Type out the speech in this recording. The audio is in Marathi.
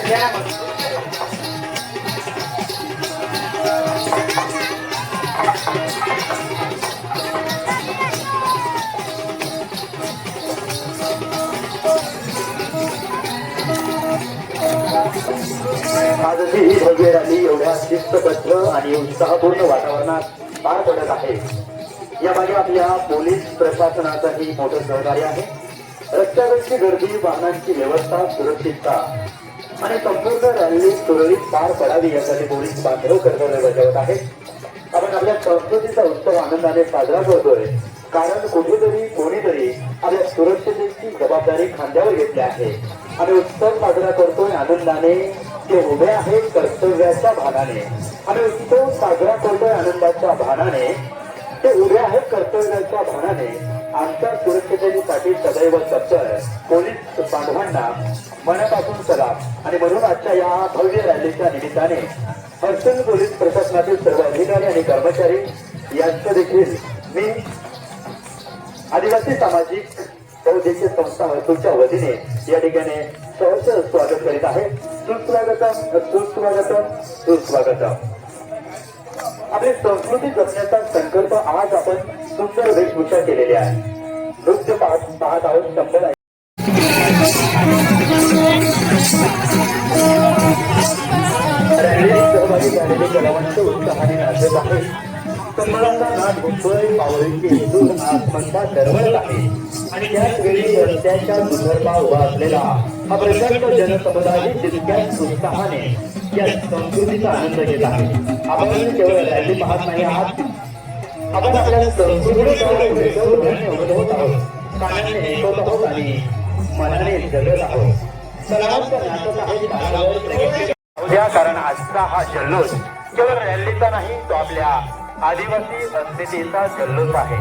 आजची ही भव्य रॅली एवढ्या शिस्तबद्ध आणि उत्साहपूर्ण वातावरणात पार पडत आहे। यामागे आपल्या पोलीस प्रशासनाचंही मोठं सहकार्य आहे। रस्त्यावरची गर्दी, वाहनांची व्यवस्था, सुरक्षितता आणि संपूर्ण रॅली सुरळीत पार पडावी यासाठी पोलीस बांधव कर्तव्य बजावत आहेत। आपण आपल्या संस्कृतीचा उत्सव आनंदाने साजरा करतोय, कारण कुठेतरी कोणीतरी आपल्या सुरक्षितेची जबाबदारी खांद्यावर घेतली आहे आणि उत्सव साजरा करतोय आनंदाने। ते उभे आहेत कर्तव्याच्या भानाने आणि उत्सव साजरा करतोय आनंदाच्या भानाने। ते उभे आहेत कर्तव्याच्या भानाने। आमच्या सुरक्षितेसाठी सदैव तत्पर पोलीस बांधवांना मनापासून सलाम। आणि म्हणून आजच्या या भव्य रॅलीच्या निमित्ताने हर्सूल पोलीस प्रशासनातील सर्व अधिकारी आणि कर्मचारी यांचं देखील मी आदिवासी सामाजिक बहुउद्देशीय संस्था हर्सूलच्या वतीने या ठिकाणी सहर्ष स्वागत करीत आहे। सुस्वागतम, सुस्वागतम, सुस्वागतम। आपली संस्कृती जपण्याचा संकल्प आज आपण सुंदर वेशभूषा केलेली आहे। नृत्य पाहत आहोत शंभर आहे। रॅलीत सहभागी झालेले कलावंत उत्साहाने नाचत आहेत। संबळाचा नाद मुंबई पावरीची दूर आसमंता दरवळत आहे आणि त्याच वेळी रस्त्याच्या दुर्गमा उभा असलेला हा प्रचंड जनसमुदाय तितक्याच उत्साहाने या संस्कृतीचा आनंद घेत आहे। आपण केवळ रॅली पाहत नाही आहात, आपण आपल्या संस्कृतीचा अनुभवत आहोत, कानाने ऐकत आहोत आणि मनाने जगत आहोत। सलामत नाचत आहे उद्या, कारण आजचा हा जल्लोष केवळ रॅलीचा नाही, तो आपल्या आदिवासी अस्मितेचा जल्लोष आहे।